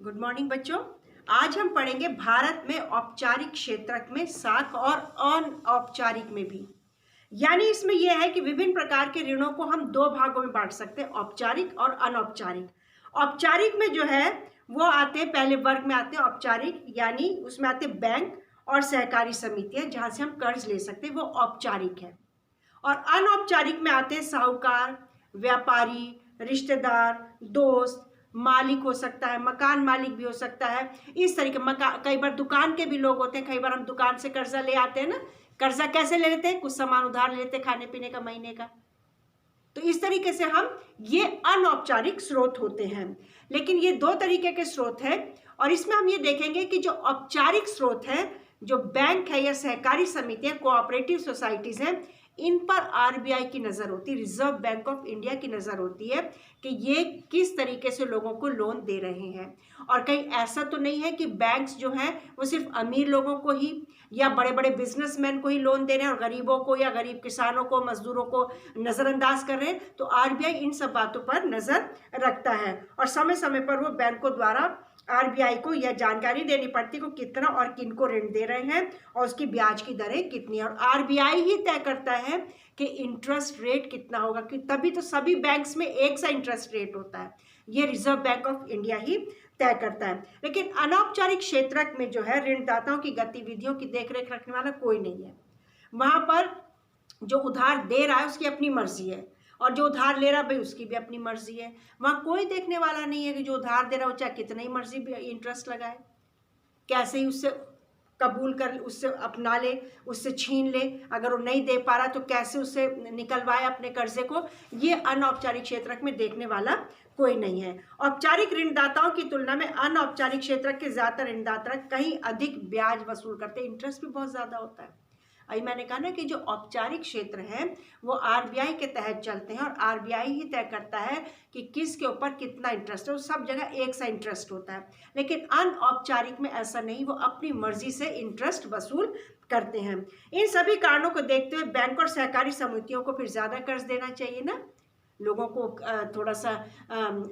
Good morning बच्चों। आज हम पढ़ेंगे भारत में औपचारिक क्षेत्र में साख और अनौपचारिक में भी। यानी इसमें यह है कि विभिन्न प्रकार के ऋणों को हम दो भागों में बांट सकते हैं, औपचारिक और अनौपचारिक। औपचारिक में जो है वो आते हैं, पहले वर्ग में आते हैं औपचारिक, यानी उसमें आते हैं बैंक और सहकारी समितियां जहां से हम कर्ज ले सकते हैं, वो औपचारिक है। और अनौपचारिक में आते हैं साहूकार, व्यापारी, रिश्तेदार, दोस्त, मालिक हो सकता है, मकान मालिक भी हो सकता है। इस तरीके कई बार दुकान के भी लोग होते हैं। कई बार हम दुकान से कर्जा ले आते हैं ना। कर्जा कैसे ले लेते हैं? कुछ सामान उधार ले लेते हैं, खाने पीने का, महीने का। तो इस तरीके से हम ये अनौपचारिक स्रोत होते हैं। लेकिन ये दो तरीके के स्रोत हैं और इसमें हम ये देखेंगे कि जो औपचारिक स्रोत है, जो बैंक है या सहकारी समितियां, कोऑपरेटिव सोसाइटीज हैं, इन पर आरबीआई की नजर होती है, रिजर्व बैंक ऑफ इंडिया की नजर होती है कि ये किस तरीके से लोगों को लोन दे रहे हैं। और कहीं ऐसा तो नहीं है कि बैंक्स जो हैं वो सिर्फ अमीर लोगों को ही या बड़े बड़े बिजनेसमैन को ही लोन दे रहे हैं और गरीबों को या गरीब किसानों को, मजदूरों को नजरअंदाज कर रहे हैं। तो आरबीआई इन सब बातों पर नजर रखता है और समय समय पर वो बैंकों द्वारा आरबीआई को यह जानकारी देनी पड़ती है कि कितना और किन को ऋण दे रहे हैं और उसकी ब्याज की दरें कितनी है। और आरबीआई ही तय करता है कि इंटरेस्ट रेट कितना होगा, कि तभी तो सभी बैंक्स में एक सा इंटरेस्ट रेट होता है। ये रिजर्व बैंक ऑफ इंडिया ही तय करता है। लेकिन अनौपचारिक क्षेत्र में जो है ऋणदाताओं की गतिविधियों की देखरेख रखने वाला कोई नहीं है। वहां पर जो उधार दे रहा है उसकी अपनी मर्जी है और जो उधार ले रहा है भाई उसकी भी अपनी मर्जी है। वहां कोई देखने वाला नहीं है कि जो उधार दे रहा हो चाहे कितना ही मर्जी भी इंटरेस्ट लगाए, कैसे ही उससे कबूल कर, उससे अपना ले, उससे छीन ले। अगर वो नहीं दे पा रहा तो कैसे उससे निकलवाए अपने कर्जे को। ये अनौपचारिक क्षेत्र में देखने वाला कोई नहीं है। औपचारिक ऋणदाताओं की तुलना में अनौपचारिक क्षेत्र के ज्यादातर ऋणदाता कहीं अधिक ब्याज वसूल करते हैं, इंटरेस्ट भी बहुत ज्यादा होता है। अभी मैंने कहा ना कि जो औपचारिक क्षेत्र है वो आरबीआई के तहत चलते हैं और आरबीआई ही तय करता है कि किसके ऊपर कितना इंटरेस्ट है। वो सब जगह एक सा इंटरेस्ट होता है। लेकिन अनौपचारिक में ऐसा नहीं, वो अपनी मर्जी से इंटरेस्ट वसूल करते हैं। इन सभी कारणों को देखते हुए बैंक और सहकारी समितियों को फिर ज्यादा कर्ज देना चाहिए ना, लोगों को थोड़ा सा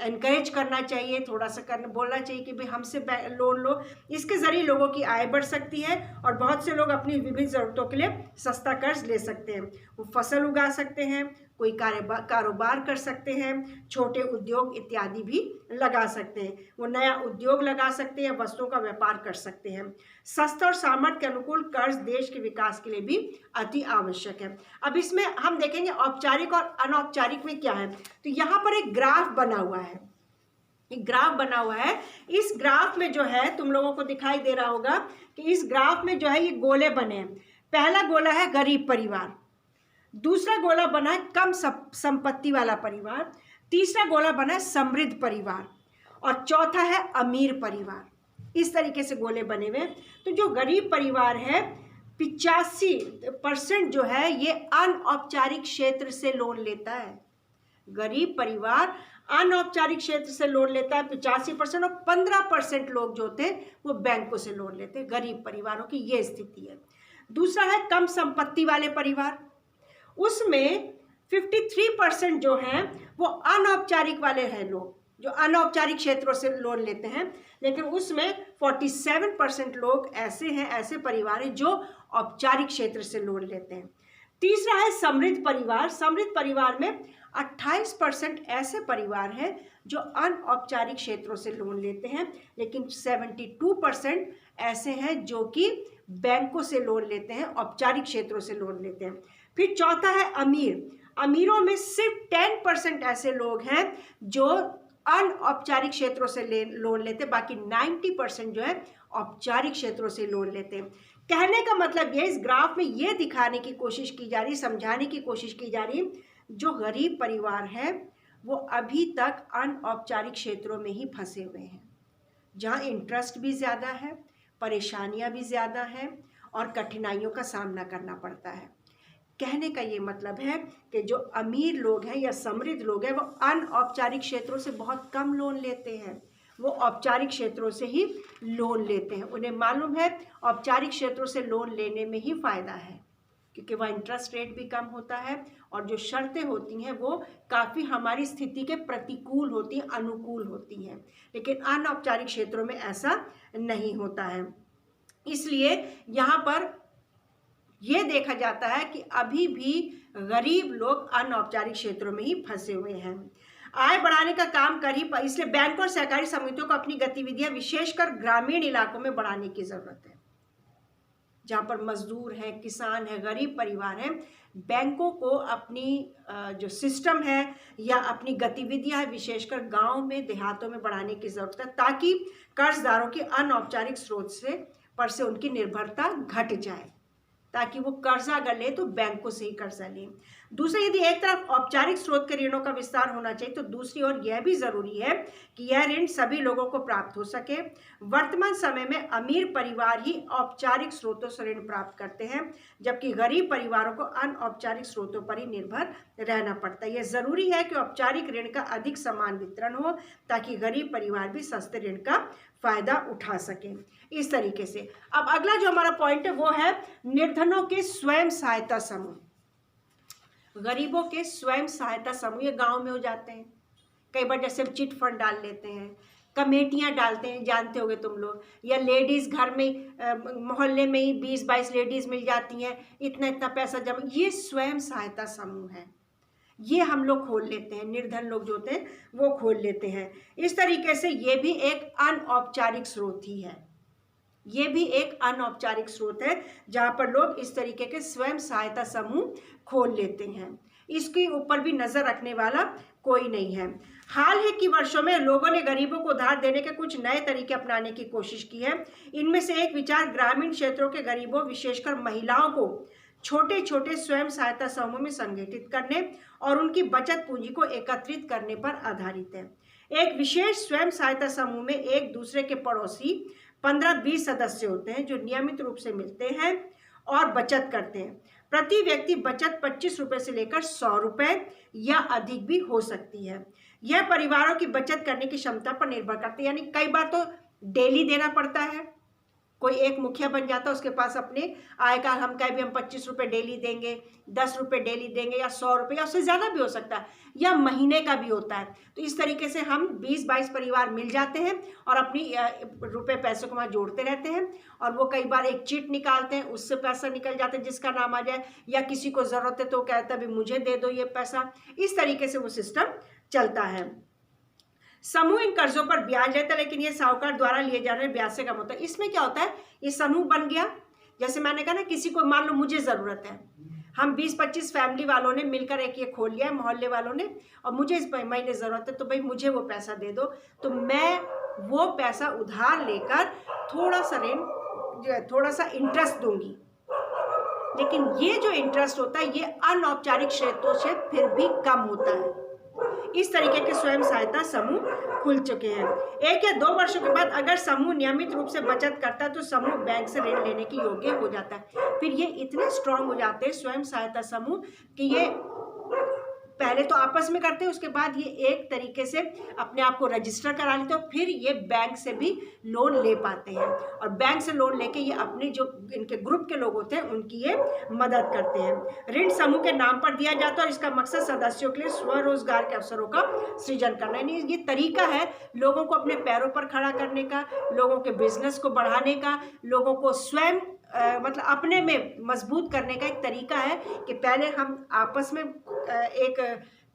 एनकरेज करना चाहिए, थोड़ा सा बोलना चाहिए कि भाई हमसे लोन लो। इसके ज़रिए लोगों की आय बढ़ सकती है और बहुत से लोग अपनी विभिन्न ज़रूरतों के लिए सस्ता कर्ज ले सकते हैं। वो फसल उगा सकते हैं, कोई कारोबार कर सकते हैं, छोटे उद्योग इत्यादि भी लगा सकते हैं। वो नया उद्योग लगा सकते हैं, वस्तुओं का व्यापार कर सकते हैं। सस्ता और सामर्थ्य के अनुकूल कर्ज देश के विकास के लिए भी अति आवश्यक है। अब इसमें हम देखेंगे औपचारिक और अनौपचारिक में क्या है। तो यहाँ पर एक ग्राफ बना हुआ है, एक ग्राफ बना हुआ है। इस ग्राफ में जो है तुम लोगों को दिखाई दे रहा होगा कि इस ग्राफ में जो है ये गोले बने हैं। पहला गोला है गरीब परिवार, दूसरा गोला बना है कम संपत्ति वाला परिवार, तीसरा गोला बना है समृद्ध परिवार और चौथा है अमीर परिवार। इस तरीके से गोले बने हुए। तो जो गरीब परिवार है 85% जो है ये अनौपचारिक क्षेत्र से लोन लेता है। गरीब परिवार अनौपचारिक क्षेत्र से लोन लेता है 85% और 15% लोग जो होते हैं वो बैंकों से लोन लेते हैं। गरीब परिवारों की ये स्थिति है। दूसरा है कम संपत्ति वाले परिवार, उसमें 53% जो हैं वो अनौपचारिक वाले हैं लोग, जो अनौपचारिक क्षेत्रों से लोन लेते हैं। लेकिन उसमें 47% लोग ऐसे हैं, ऐसे परिवार हैं जो औपचारिक क्षेत्र से लोन लेते हैं। तीसरा है समृद्ध परिवार। समृद्ध परिवार में 28% ऐसे परिवार हैं जो अनौपचारिक क्षेत्रों से लोन लेते हैं, लेकिन 72% ऐसे हैं जो कि बैंकों से लोन लेते हैं, औपचारिक क्षेत्रों से लोन लेते हैं। फिर चौथा है अमीर। अमीरों में सिर्फ 10% ऐसे लोग हैं जो अनौपचारिक क्षेत्रों से लोन लेते हैं, बाकी 90% जो है औपचारिक क्षेत्रों से लोन लेते हैं। कहने का मतलब ये, इस ग्राफ में ये दिखाने की कोशिश की जा रही, समझाने की कोशिश की जा रही, जो गरीब परिवार है वो अभी तक अनौपचारिक क्षेत्रों में ही फंसे हुए हैं, जहाँ इंटरेस्ट भी ज़्यादा है, परेशानियाँ भी ज़्यादा हैं और कठिनाइयों का सामना करना पड़ता है। कहने का ये मतलब है कि जो अमीर लोग हैं या समृद्ध लोग हैं वो अनौपचारिक क्षेत्रों से बहुत कम लोन लेते हैं, वो औपचारिक क्षेत्रों से ही लोन लेते हैं। उन्हें मालूम है औपचारिक क्षेत्रों से लोन लेने में ही फ़ायदा है। क्योंकि वह इंटरेस्ट रेट भी कम होता है और जो शर्तें होती हैं वो काफ़ी हमारी स्थिति के प्रतिकूल होती हैं, अनुकूल होती हैं। लेकिन अनौपचारिक क्षेत्रों में ऐसा नहीं होता है। इसलिए यहाँ पर ये देखा जाता है कि अभी भी गरीब लोग अनौपचारिक क्षेत्रों में ही फंसे हुए हैं। आय बढ़ाने का काम कर ही इसलिए बैंक और सहकारी समितियों को अपनी गतिविधियां विशेषकर ग्रामीण इलाकों में बढ़ाने की जरूरत है। जहाँ पर मजदूर हैं, किसान हैं, गरीब परिवार हैं, बैंकों को अपनी जो सिस्टम है या अपनी गतिविधियां है विशेषकर गांव में, देहातों में बढ़ाने की जरूरत है, ताकि कर्जदारों की अनौपचारिक स्रोत पर से उनकी निर्भरता घट जाए, ताकि वो कर्जा अगर ले तो बैंकों से ही कर्जा लें। दूसरा, यदि एक तरफ औपचारिक स्रोत के ऋणों का विस्तार होना चाहिए तो दूसरी ओर यह भी जरूरी है कि यह ऋण सभी लोगों को प्राप्त हो सके। वर्तमान समय में अमीर परिवार ही औपचारिक स्रोतों से ऋण प्राप्त करते हैं, जबकि गरीब परिवारों को अनौपचारिक स्रोतों पर ही निर्भर रहना पड़ता है। यह जरूरी है कि औपचारिक ऋण का अधिक समान वितरण हो, ताकि गरीब परिवार भी सस्ते ऋण का फायदा उठा सके। इस तरीके से अब अगला जो हमारा पॉइंट है वो है निर्धनों के स्वयं सहायता समूह। गरीबों के स्वयं सहायता समूह ये गांव में हो जाते हैं। कई बार जैसे चिट फंड डाल लेते हैं, कमेटियां डालते हैं, जानते होगे तुम लोग, या लेडीज घर में मोहल्ले में ही 20-22 लेडीज मिल जाती हैं, इतना इतना पैसा जमा, ये स्वयं सहायता समूह है। ये हम लोग खोल लेते हैं, निर्धन लोग जो होते हैं वो खोल लेते हैं। इस तरीके से ये भी एक अनौपचारिक स्रोत ही है। ये भी एक अनौपचारिक स्रोत है जहाँ पर लोग इस तरीके के स्वयं सहायता समूह खोल लेते हैं। इसके ऊपर भी नजर रखने वाला कोई नहीं है। हाल ही के वर्षों में लोगों ने गरीबों को उधार देने के कुछ नए तरीके अपनाने की कोशिश की है। इनमें से एक विचार ग्रामीण क्षेत्रों के गरीबों विशेषकर महिलाओं को छोटे छोटे स्वयं सहायता समूह में संगठित करने और उनकी बचत पूंजी को एकत्रित करने पर आधारित है। एक विशेष स्वयं सहायता समूह में एक दूसरे के पड़ोसी 15-20 सदस्य होते हैं जो नियमित रूप से मिलते हैं और बचत करते हैं। प्रति व्यक्ति बचत 25 रुपए से लेकर 100 रुपए या अधिक भी हो सकती है। यह परिवारों की बचत करने की क्षमता पर निर्भर करती है, यानी कई बार तो डेली देना पड़ता है। कोई एक मुखिया बन जाता है, उसके पास अपने आय का हम कहीं भी हम 25 रुपये डेली देंगे, 10 रुपये डेली देंगे, या 100 रुपये, या उससे ज़्यादा भी हो सकता है, या महीने का भी होता है। तो इस तरीके से हम 20-22 परिवार मिल जाते हैं और अपनी रुपए पैसे को वहाँ जोड़ते रहते हैं, और वो कई बार एक चिट निकालते हैं, उससे पैसा निकल जाता है जिसका नाम आ जाए, या किसी को ज़रूरत है तो कहता है भी मुझे दे दो ये पैसा। इस तरीके से वो सिस्टम चलता है। समूह इन कर्जों पर ब्याज लेता है, लेकिन ये साहूकार द्वारा लिए जाने वाले ब्याज से कम होता है। इसमें क्या होता है, ये समूह बन गया, जैसे मैंने कहा ना, किसी को मान लो मुझे ज़रूरत है, हम 20-25 फैमिली वालों ने मिलकर एक ये खोल लिया है, मोहल्ले वालों ने, और मुझे इस महीने ज़रूरत है तो भाई मुझे वो पैसा दे दो, तो मैं वो पैसा उधार लेकर थोड़ा सा इंटरेस्ट दूंगी। लेकिन ये जो इंटरेस्ट होता है ये अनौपचारिक क्षेत्रों से फिर भी कम होता है। इस तरीके के स्वयं सहायता समूह खुल चुके हैं। 1 या 2 वर्षों के बाद अगर समूह नियमित रूप से बचत करता है तो समूह बैंक से ऋण लेने के योग्य हो जाता है। फिर ये इतने स्ट्रांग हो जाते हैं स्वयं सहायता समूह कि ये पहले तो आपस में करते हैं, उसके बाद ये एक तरीके से अपने आप को रजिस्टर करा लेते हैं, फिर ये बैंक से भी लोन ले पाते हैं, और बैंक से लोन लेके ये अपने जो इनके ग्रुप के लोग होते हैं उनकी ये मदद करते हैं। ऋण समूह के नाम पर दिया जाता है और इसका मकसद सदस्यों के लिए स्वरोजगार के अवसरों का सृजन करना है। ये तरीका है लोगों को अपने पैरों पर खड़ा करने का, लोगों के बिजनेस को बढ़ाने का, लोगों को स्वयं मतलब अपने में मजबूत करने का एक तरीका है कि पहले हम आपस में एक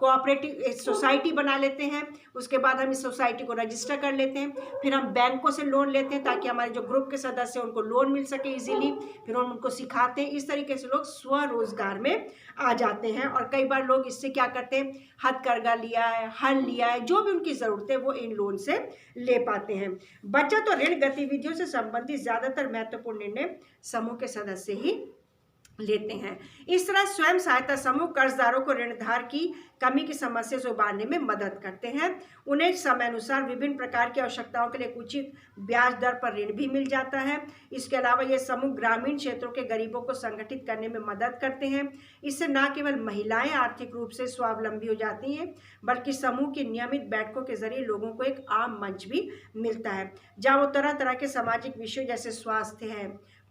कोऑपरेटिव सोसाइटी बना लेते हैं, उसके बाद हम इस सोसाइटी को रजिस्टर कर लेते हैं, फिर हम बैंकों से लोन लेते हैं ताकि हमारे जो ग्रुप के सदस्य हैं उनको लोन मिल सके इजीली, फिर हम उनको सिखाते हैं। इस तरीके से लोग स्वरोजगार में आ जाते हैं, और कई बार लोग इससे क्या करते हैं, हथकरघा लिया है, हल लिया है, जो भी उनकी ज़रूरत है वो इन लोन से ले पाते हैं। बचत और ऋण गतिविधियों से संबंधित ज़्यादातर महत्वपूर्ण निर्णय समूह के सदस्य ही लेते हैं। इस तरह स्वयं सहायता समूह कर्जदारों को ऋणधार की कमी की समस्या से उबारने में मदद करते हैं। उन्हें समय अनुसार विभिन्न प्रकार की आवश्यकताओं के लिए उचित ब्याज दर पर ऋण भी मिल जाता है। इसके अलावा ये समूह ग्रामीण क्षेत्रों के गरीबों को संगठित करने में मदद करते हैं। इससे न केवल महिलाएं आर्थिक रूप से स्वावलंबी हो जाती हैं, बल्कि समूह की नियमित बैठकों के जरिए लोगों को एक आम मंच भी मिलता है, जहाँ वो तरह तरह के सामाजिक विषयों जैसे स्वास्थ्य है,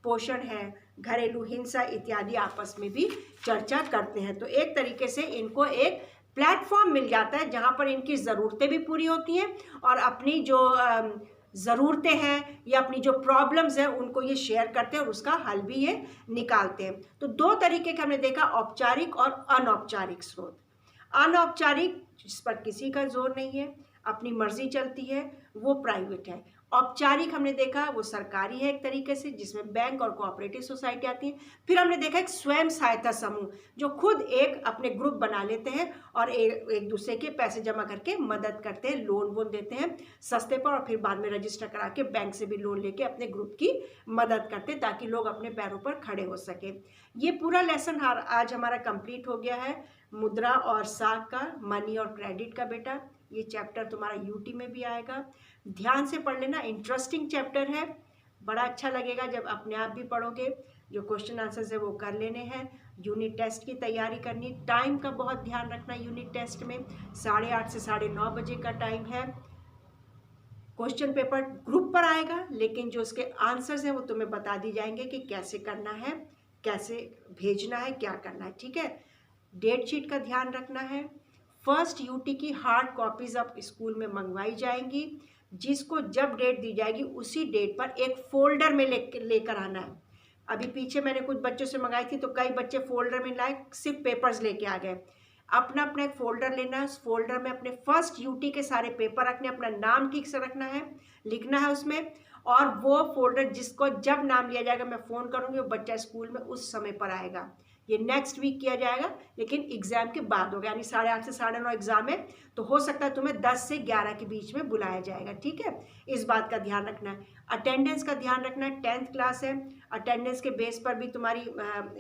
पोषण है, घरेलू हिंसा इत्यादि आपस में भी चर्चा करते हैं। तो एक तरीके से इनको एक प्लेटफॉर्म मिल जाता है जहाँ पर इनकी ज़रूरतें भी पूरी होती हैं और अपनी जो ज़रूरतें हैं या अपनी जो प्रॉब्लम्स हैं उनको ये शेयर करते हैं और उसका हल भी ये निकालते हैं। तो दो तरीके के हमने देखा, औपचारिक और अनौपचारिक स्रोत। अनौपचारिक, जिस पर किसी का जोर नहीं है, अपनी मर्जी चलती है, वो प्राइवेट है। औपचारिक हमने देखा वो सरकारी है एक तरीके से, जिसमें बैंक और कोऑपरेटिव सोसाइटी आती है। फिर हमने देखा एक स्वयं सहायता समूह जो खुद एक अपने ग्रुप बना लेते हैं और एक दूसरे के पैसे जमा करके मदद करते हैं, लोन वोन देते हैं सस्ते पर, और फिर बाद में रजिस्टर करा के बैंक से भी लोन लेके अपने ग्रुप की मदद करते हैं ताकि लोग अपने पैरों पर खड़े हो सके। ये पूरा लेसन आज हमारा कंप्लीट हो गया है, मुद्रा और साख का, मनी और क्रेडिट का। बेटा ये चैप्टर तुम्हारा यूटी में भी आएगा, ध्यान से पढ़ लेना, इंटरेस्टिंग चैप्टर है, बड़ा अच्छा लगेगा जब अपने आप भी पढ़ोगे। जो क्वेश्चन आंसर्स है वो कर लेने हैं। यूनिट टेस्ट की तैयारी करनी, टाइम का बहुत ध्यान रखना। यूनिट टेस्ट में 8:30 से 9:30 बजे का टाइम है। क्वेश्चन पेपर ग्रुप पर आएगा, लेकिन जो उसके आंसर्स हैं वो तुम्हें बता दी जाएंगे कि कैसे करना है, कैसे भेजना है, क्या करना है। ठीक है, डेट शीट का ध्यान रखना है। फर्स्ट यूटी की हार्ड कॉपीज अब स्कूल में मंगवाई जाएंगी, जिसको जब डेट दी जाएगी उसी डेट पर एक फोल्डर में लेकर आना है। अभी पीछे मैंने कुछ बच्चों से मंगाई थी तो कई बच्चे फोल्डर में लाए, सिर्फ पेपर्स लेके आ गए। अपना अपना एक फोल्डर लेना है, उस फोल्डर में अपने फर्स्ट यूटी के सारे पेपर रखने, अपना नाम ठीक से रखना है, लिखना है उसमें, और वो फोल्डर जिसको जब नाम लिया जाएगा मैं फ़ोन करूँगी, वो बच्चा स्कूल में उस समय पर आएगा। ये नेक्स्ट वीक किया जाएगा, लेकिन एग्ज़ाम के बाद होगा, यानी 8:30 से 9:30 एग्ज़ाम है, तो हो सकता है तुम्हें 10 से 11 के बीच में बुलाया जाएगा। ठीक है, इस बात का ध्यान रखना है। अटेंडेंस का ध्यान रखना है, 10th क्लास है, अटेंडेंस के बेस पर भी तुम्हारी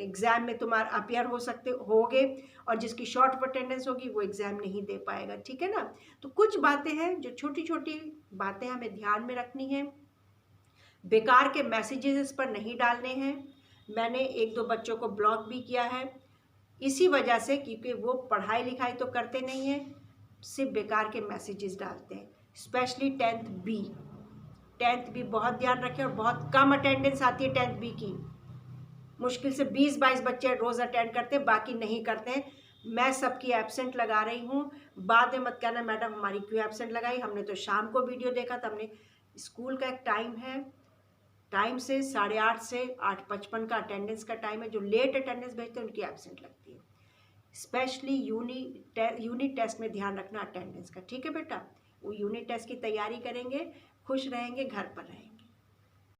एग्ज़ाम में तुम्हारा अपियर होगे, और जिसकी शॉर्ट ऑफ अटेंडेंस होगी वो एग्ज़ाम नहीं दे पाएगा। ठीक है ना, तो कुछ बातें हैं जो छोटी छोटी बातें हमें ध्यान में रखनी है। बेकार के मैसेजेस पर नहीं डालने हैं। मैंने 1-2 बच्चों को ब्लॉक भी किया है इसी वजह से, क्योंकि वो पढ़ाई लिखाई तो करते नहीं हैं, सिर्फ बेकार के मैसेजेस डालते हैं। स्पेशली 10th बी बहुत ध्यान रखें, और बहुत कम अटेंडेंस आती है 10th बी की। मुश्किल से 20-22 बच्चे रोज़ अटेंड करते हैं, बाकी नहीं करते हैं। मैं सबकी एब्सेंट लगा रही हूँ, बाद में मत कहना मैडम हमारी क्यों एब्सेंट लगाई, हमने तो शाम को वीडियो देखा था। हमने स्कूल का एक टाइम है, टाइम से 8:30 से 8:55 का अटेंडेंस का टाइम है। जो लेट अटेंडेंस भेजते हैं उनकी एब्सेंट लगती है। स्पेशली यूनिट टेस्ट में ध्यान रखना अटेंडेंस का। ठीक है बेटा, वो यूनिट टेस्ट की तैयारी करेंगे, खुश रहेंगे, घर पर रहेंगे।